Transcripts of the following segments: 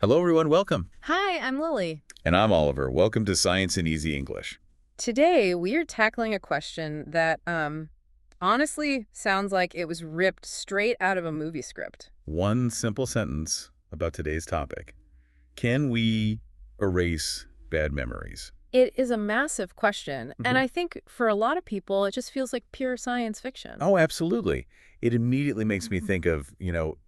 Hello, everyone. Welcome. Hi, I'm Lily. And I'm Oliver. Welcome to Science in Easy English. Today, we are tackling a question that, honestly sounds like it was ripped straight out of a movie script. One simple sentence about today's topic. Can we erase bad memories? It is a massive question, and I think for a lot of people, it just feels like pure science fiction. Oh, absolutely. It immediately makes me think of,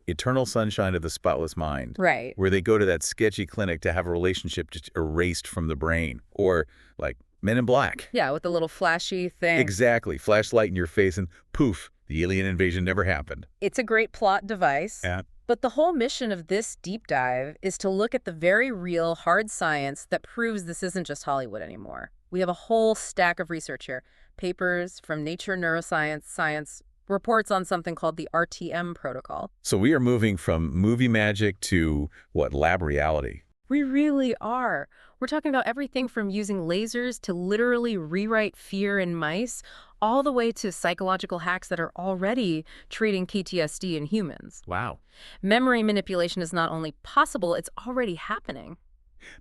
Eternal Sunshine of the Spotless Mind, Right. where they go to that sketchy clinic to have a relationship just erased from the brain. Or, like, Men in Black. Yeah, with the little flashy thing. Exactly. Flashlight in your face and poof, the alien invasion never happened. It's a great plot device. Yeah. But the whole mission of this deep dive is to look at the very real, hard science that proves this isn't just Hollywood anymore. We have a whole stack of research here. Papers from Nature Neuroscience, Science, reports on something called the RTM protocol. So we are moving from movie magic to, lab reality. We really are. We're talking about everything from using lasers to literally rewrite fear in mice, all the way to psychological hacks that are already treating PTSD in humans. Wow. Memory manipulation is not only possible, it's already happening.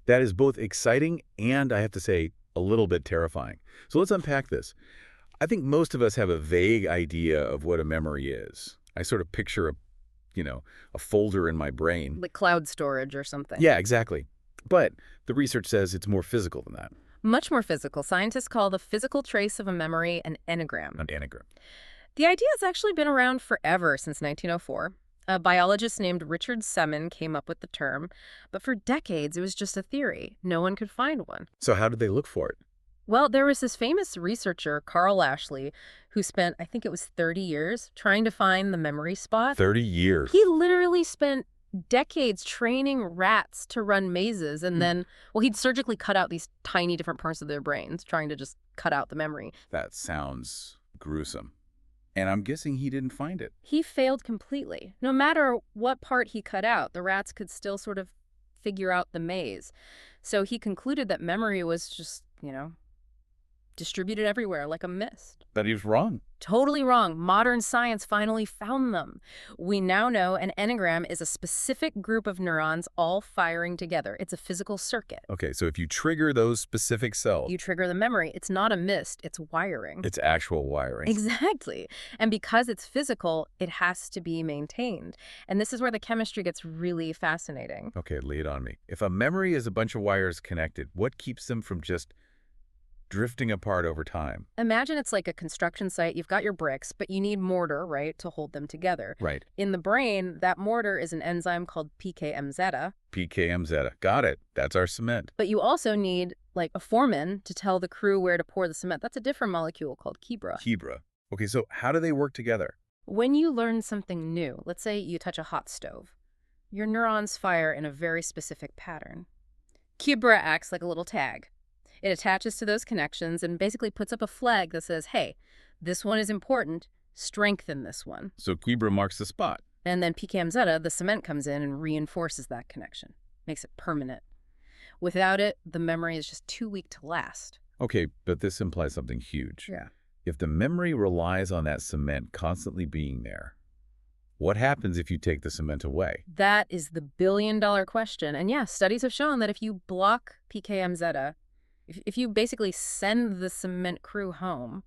That is both exciting and, I have to say, a little bit terrifying. So let's unpack this. I think most of us have a vague idea of what a memory is. I sort of picture a folder in my brain. Like cloud storage or something. Yeah, exactly. But the research says it's more physical than that. Much more physical. Scientists call the physical trace of a memory an enneagram. An anagram. The idea has actually been around forever, since 1904. A biologist named Richard Semon came up with the term, but for decades it was just a theory. No one could find one. So how did they look for it? Well, there was this famous researcher, Carl Ashley, who spent, I think it was 30 years, trying to find the memory spot. 30 years. He literally spent decades training rats to run mazes, and then, he'd surgically cut out these tiny different parts of their brains, trying to just cut out the memory. That sounds gruesome. And I'm guessing he didn't find it. He failed completely. No matter what part he cut out, the rats could still sort of figure out the maze. So he concluded that memory was just, distributed everywhere like a mist. But he was wrong. Totally wrong. Modern science finally found them. We now know an enneagram is a specific group of neurons all firing together. It's a physical circuit. Okay, so if you trigger those specific cells, You trigger the memory. It's not a mist, it's wiring. it's actual wiring. Exactly. And because it's physical, it has to be maintained. And this is where the chemistry gets really fascinating. Okay, lay it on me. If a memory is a bunch of wires connected, what keeps them from just drifting apart over time? Imagine it's like a construction site. You've got your bricks, but you need mortar, right, to hold them together. Right. In the brain, that mortar is an enzyme called PKM-zeta. PKM-zeta. Got it. That's our cement. But you also need, like, a foreman to tell the crew where to pour the cement. That's a different molecule called Kebra. Kebra. Okay, so how do they work together? When you learn something new, let's say you touch a hot stove, your neurons fire in a very specific pattern. Kebra acts like a little tag. It attaches to those connections and basically puts up a flag that says, hey, this one is important, strengthen this one. So Kebra marks the spot. And then PKM-zeta, the cement, comes in and reinforces that connection, makes it permanent. Without it, the memory is just too weak to last. Okay, but this implies something huge. Yeah. If the memory relies on that cement constantly being there, what happens if you take the cement away? That is the billion-dollar question. And yeah, studies have shown that if you block PKM-zeta, if you basically send the cement crew home,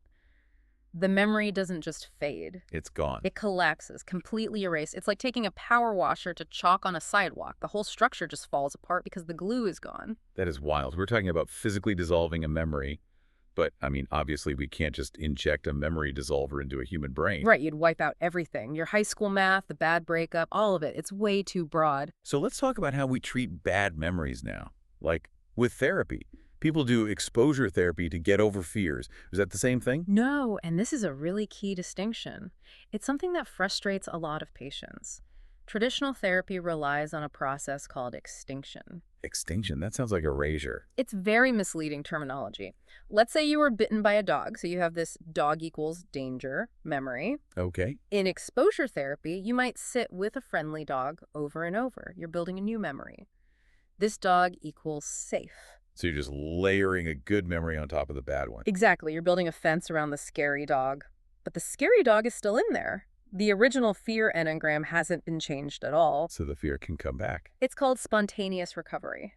the memory doesn't just fade. It's gone. It collapses, completely erased. It's like taking a power washer to chalk on a sidewalk. The whole structure just falls apart because the glue is gone. That is wild. We're talking about physically dissolving a memory, but, obviously we can't just inject a memory dissolver into a human brain. Right, you'd wipe out everything. Your high school math, the bad breakup, all of it. It's way too broad. So let's talk about how we treat bad memories now, like with therapy. People do exposure therapy to get over fears. Is that the same thing? No, and this is a really key distinction. It's something that frustrates a lot of patients. Traditional therapy relies on a process called extinction. Extinction? That sounds like erasure. It's very misleading terminology. Let's say you were bitten by a dog, so you have this dog equals danger memory. Okay. In exposure therapy, you might sit with a friendly dog over and over. You're building a new memory. This dog equals safe. So you're just layering a good memory on top of the bad one. Exactly. You're building a fence around the scary dog. But the scary dog is still in there. The original fear enneagram hasn't been changed at all. So the fear can come back. It's called spontaneous recovery.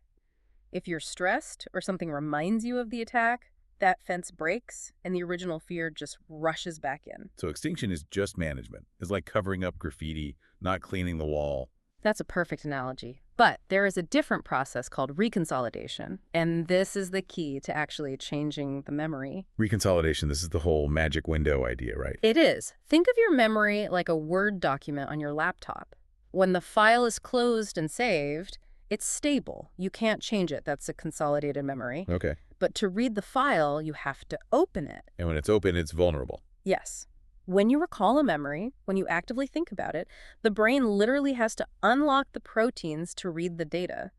If you're stressed or something reminds you of the attack, that fence breaks and the original fear just rushes back in. So extinction is just management. It's like covering up graffiti, not cleaning the wall. That's a perfect analogy. But there is a different process called reconsolidation, and this is the key to actually changing the memory. Reconsolidation, this is the whole magic window idea, right? It is. Think of your memory like a Word document on your laptop. When the file is closed and saved, it's stable. You can't change it. That's a consolidated memory. Okay. But to read the file, you have to open it. And when it's open, it's vulnerable. Yes. When you recall a memory, when you actively think about it, the brain literally has to unlock the proteins to read the data.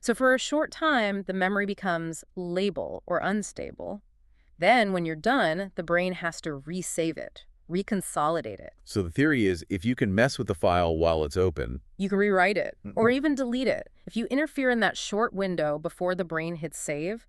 So for a short time, the memory becomes labile or unstable. Then when you're done, the brain has to resave it, reconsolidate it. So the theory is if you can mess with the file while it's open, You can rewrite it or even delete it. If you interfere in that short window before the brain hits save,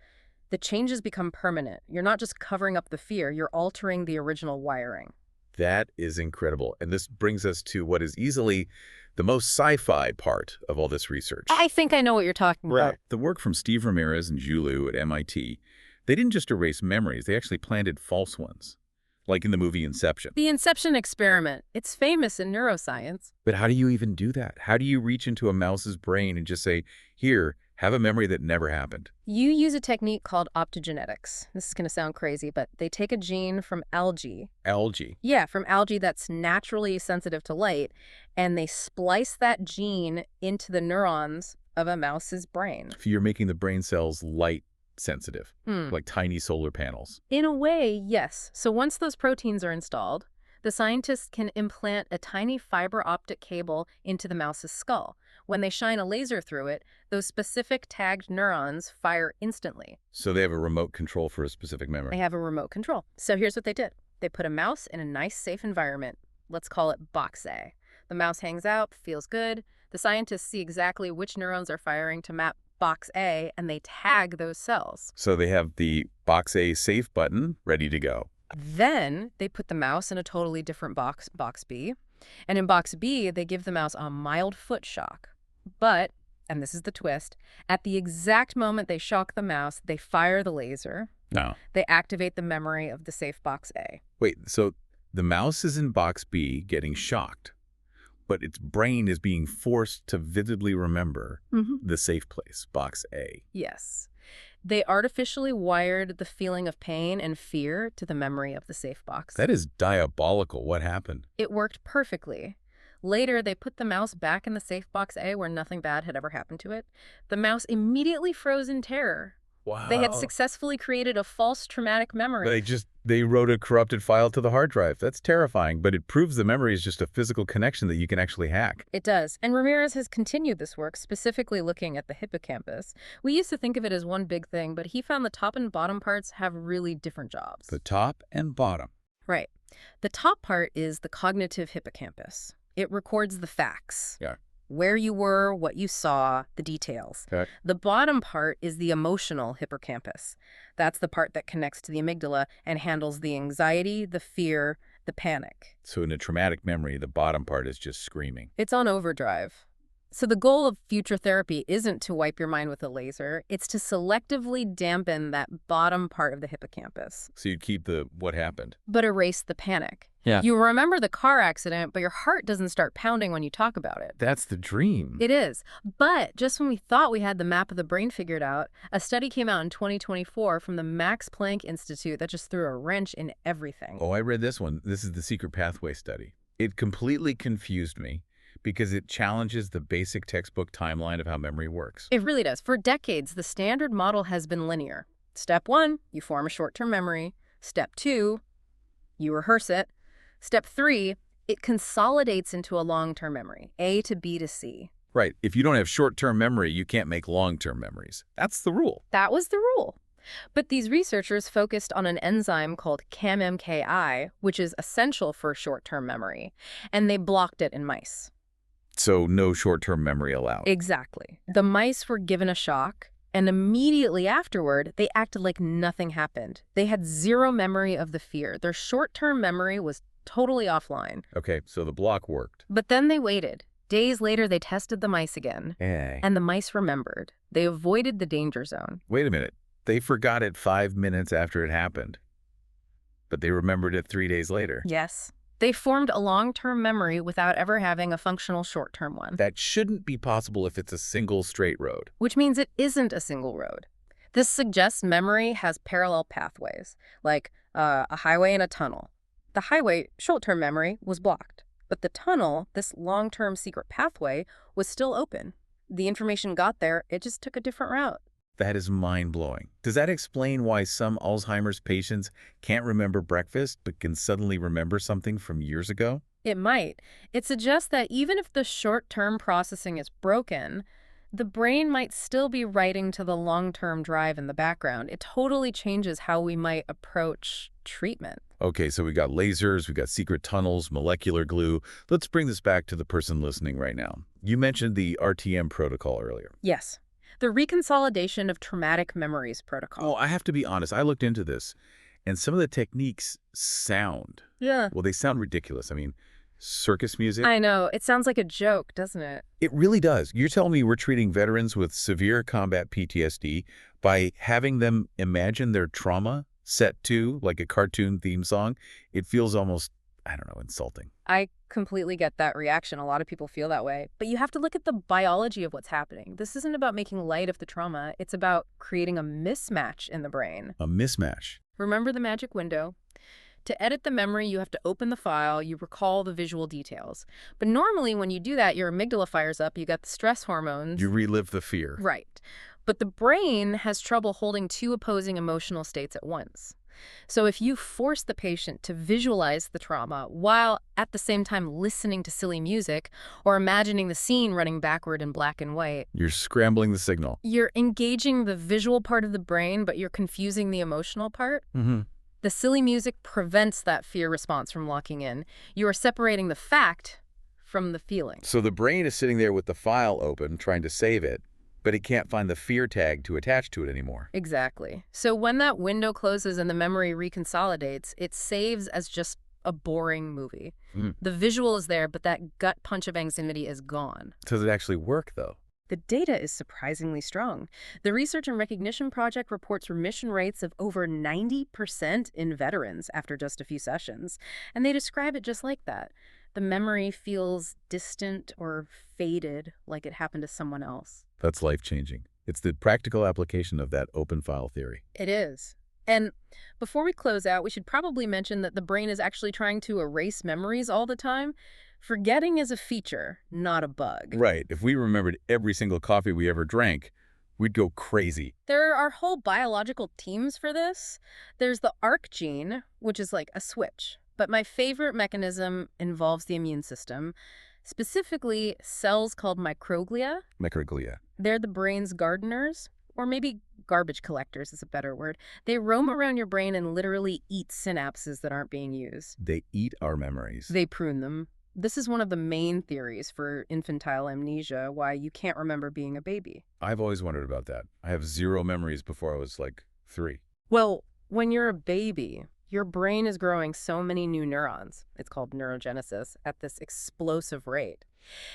the changes become permanent. You're not just covering up the fear, you're altering the original wiring. that is incredible. And this brings us to what is easily the most sci-fi part of all this research. I think I know what you're talking about. The work from Steve Ramirez and Zhu Liu at MIT, they didn't just erase memories, they actually planted false ones, like in the movie Inception. The Inception experiment. It's famous in neuroscience. But how do you even do that? How do you reach into a mouse's brain and just say, here, have a memory that never happened? You use a technique called optogenetics. This is going to sound crazy, but they take a gene from algae. Algae. Yeah, from algae that's naturally sensitive to light, and they splice that gene into the neurons of a mouse's brain. So you're making the brain cells light sensitive, like tiny solar panels. In a way, yes. So once those proteins are installed, the scientists can implant a tiny fiber optic cable into the mouse's skull. When they shine a laser through it, those specific tagged neurons fire instantly. So they have a remote control for a specific memory. They have a remote control. So here's what they did. They put a mouse in a nice, safe environment. Let's call it box A. The mouse hangs out, feels good. The scientists see exactly which neurons are firing to map box A, and they tag those cells. So they have the box A safe button ready to go. Then they put the mouse in a totally different box, box B. And in box B, they give the mouse a mild foot shock. But, and this is the twist, at the exact moment they shock the mouse, they fire the laser. No. They activate the memory of the safe box A. Wait, so the mouse is in box B getting shocked, but its brain is being forced to vividly remember the safe place, box A. Yes. They artificially wired the feeling of pain and fear to the memory of the safe box. That is diabolical. What happened? It worked perfectly. Later, they put the mouse back in the safe box A where nothing bad had ever happened to it. The mouse immediately froze in terror. Wow. They had successfully created a false traumatic memory. They wrote a corrupted file to the hard drive. That's terrifying, but it proves the memory is just a physical connection that you can actually hack. It does. And Ramirez has continued this work, specifically looking at the hippocampus. We used to think of it as one big thing, but he found the top and bottom parts have really different jobs. The top and bottom. Right. The top part is the cognitive hippocampus. It records the facts. Yeah. Where you were, what you saw, the details. Okay. The bottom part is the emotional hippocampus. That's the part that connects to the amygdala and handles the anxiety, the fear, the panic. So in a traumatic memory, the bottom part is just screaming. It's on overdrive. So the goal of future therapy isn't to wipe your mind with a laser. It's to selectively dampen that bottom part of the hippocampus. So you'd keep the what happened. But erase the panic. Yeah. You remember the car accident, but your heart doesn't start pounding when you talk about it. That's the dream. It is. But just when we thought we had the map of the brain figured out, a study came out in 2024 from the Max Planck Institute that just threw a wrench in everything. Oh, I read this one. This is the secret pathway study. It completely confused me because it challenges the basic textbook timeline of how memory works. It really does. For decades, the standard model has been linear. Step 1, you form a short-term memory. Step 2, you rehearse it. Step 3, it consolidates into a long-term memory, A to B to C. Right. If you don't have short-term memory, you can't make long-term memories. That's the rule. That was the rule. But these researchers focused on an enzyme called CAM-MKI, which is essential for short-term memory, and they blocked it in mice. So no short-term memory allowed. Exactly. The mice were given a shock, and immediately afterward, they acted like nothing happened. They had zero memory of the fear. Their short-term memory was totally offline. Okay, so the block worked. But then they waited. Days later, they tested the mice again. Hey. And the mice remembered. They avoided the danger zone. Wait a minute. They forgot it 5 minutes after it happened, but they remembered it 3 days later. Yes. They formed a long-term memory without ever having a functional short-term one. That shouldn't be possible if it's a single straight road. Which means it isn't a single road. This suggests memory has parallel pathways, like a highway and a tunnel. The highway, short-term memory, was blocked. But the tunnel, this long-term secret pathway, was still open. The information got there, it just took a different route. That is mind-blowing. Does that explain why some Alzheimer's patients can't remember breakfast but can suddenly remember something from years ago? It might. It suggests that even if the short-term processing is broken, the brain might still be writing to the long-term drive in the background. It totally changes how we might approach treatment. Okay, so we got lasers, we got secret tunnels, molecular glue. Let's bring this back to the person listening right now. You mentioned the RTM protocol earlier. Yes. The reconsolidation of traumatic memories protocol. Oh, I have to be honest. I looked into this, and some of the techniques sound, Yeah. well, they sound ridiculous. I mean, circus music. I know. It sounds like a joke, doesn't it? It really does. You're telling me we're treating veterans with severe combat PTSD by having them imagine their trauma set to, like a cartoon theme song? It feels almost, I don't know, insulting. I completely get that reaction. A lot of people feel that way. But you have to look at the biology of what's happening. This isn't about making light of the trauma. It's about creating a mismatch in the brain. A mismatch. Remember the magic window? To edit the memory, you have to open the file, you recall the visual details. But normally when you do that, your amygdala fires up, you got the stress hormones. You relive the fear. Right. But the brain has trouble holding two opposing emotional states at once. So if you force the patient to visualize the trauma while at the same time listening to silly music or imagining the scene running backward in black and white, You're scrambling the signal. you're engaging the visual part of the brain, but you're confusing the emotional part. Mm-hmm. The silly music prevents that fear response from locking in. You are separating the fact from the feeling. So the brain is sitting there with the file open, trying to save it, but it can't find the fear tag to attach to it anymore. Exactly. So when that window closes and the memory reconsolidates, it saves as just a boring movie. Mm. The visual is there, but that gut punch of anxiety is gone. Does it actually work, though? The data is surprisingly strong. The Research and Recognition Project reports remission rates of over 90% in veterans after just a few sessions, and they describe it just like that. The memory feels distant or faded, like it happened to someone else. That's life-changing. It's the practical application of that open file theory. It is. And before we close out, we should probably mention that the brain is actually trying to erase memories all the time. Forgetting is a feature, not a bug. Right. If we remembered every single coffee we ever drank, we'd go crazy. There are whole biological teams for this. There's the ARC gene, which is like a switch. But my favorite mechanism involves the immune system, specifically cells called microglia. Microglia. They're the brain's gardeners, or maybe garbage collectors is a better word. They roam around your brain and literally eat synapses that aren't being used. They eat our memories. They prune them. This is one of the main theories for infantile amnesia, why you can't remember being a baby. I've always wondered about that. I have zero memories before I was like 3. Well, when you're a baby, your brain is growing so many new neurons, it's called neurogenesis, at this explosive rate.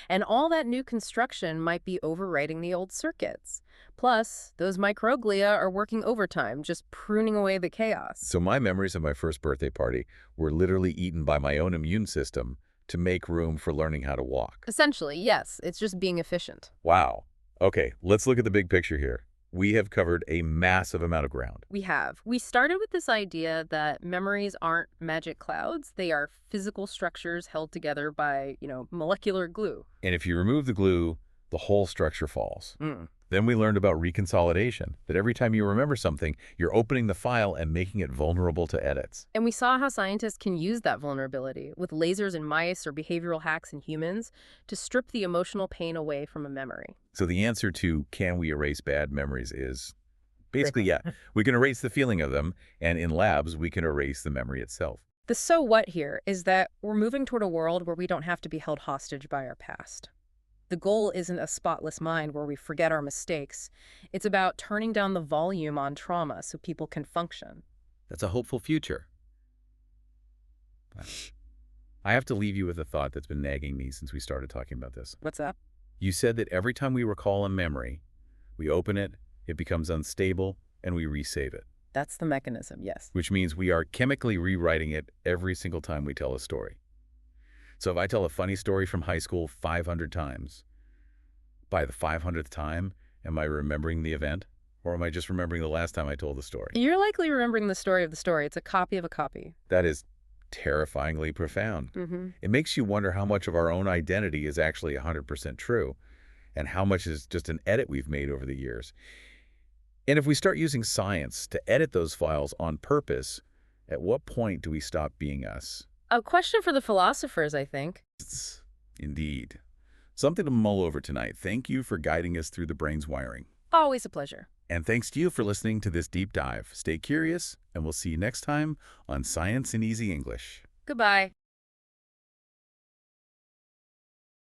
And all that new construction might be overwriting the old circuits. Plus, those microglia are working overtime, just pruning away the chaos. So my memories of my first birthday party were literally eaten by my own immune system to make room for learning how to walk. Essentially, yes, it's just being efficient. Wow. Okay, let's look at the big picture here. We have covered a massive amount of ground. We have. We started with this idea that memories aren't magic clouds. They are physical structures held together by, molecular glue. And if you remove the glue, the whole structure falls. Then we learned about reconsolidation, that every time you remember something, you're opening the file and making it vulnerable to edits. And we saw how scientists can use that vulnerability with lasers in mice or behavioral hacks in humans to strip the emotional pain away from a memory. So the answer to can we erase bad memories is basically, yeah, we can erase the feeling of them, and in labs, we can erase the memory itself. The so what here is that we're moving toward a world where we don't have to be held hostage by our past. The goal isn't a spotless mind where we forget our mistakes. It's about turning down the volume on trauma so people can function. That's a hopeful future. I have to leave you with a thought that's been nagging me since we started talking about this. What's up? You said that every time we recall a memory, we open it, it becomes unstable, and we resave it, That's the mechanism, yes. which means we are chemically rewriting it every single time we tell a story. So if I tell a funny story from high school 500 times, by the 500th time, am I remembering the event? Or am I just remembering the last time I told the story? You're likely remembering the story of the story. It's a copy of a copy. That is terrifyingly profound. Mm-hmm. It makes you wonder how much of our own identity is actually 100% true, and how much is just an edit we've made over the years. And if we start using science to edit those files on purpose, at what point do we stop being us? A question for the philosophers, I think. Indeed. Something to mull over tonight. Thank you for guiding us through the brain's wiring. Always a pleasure. And thanks to you for listening to this deep dive. Stay curious, and we'll see you next time on Science in Easy English. Goodbye.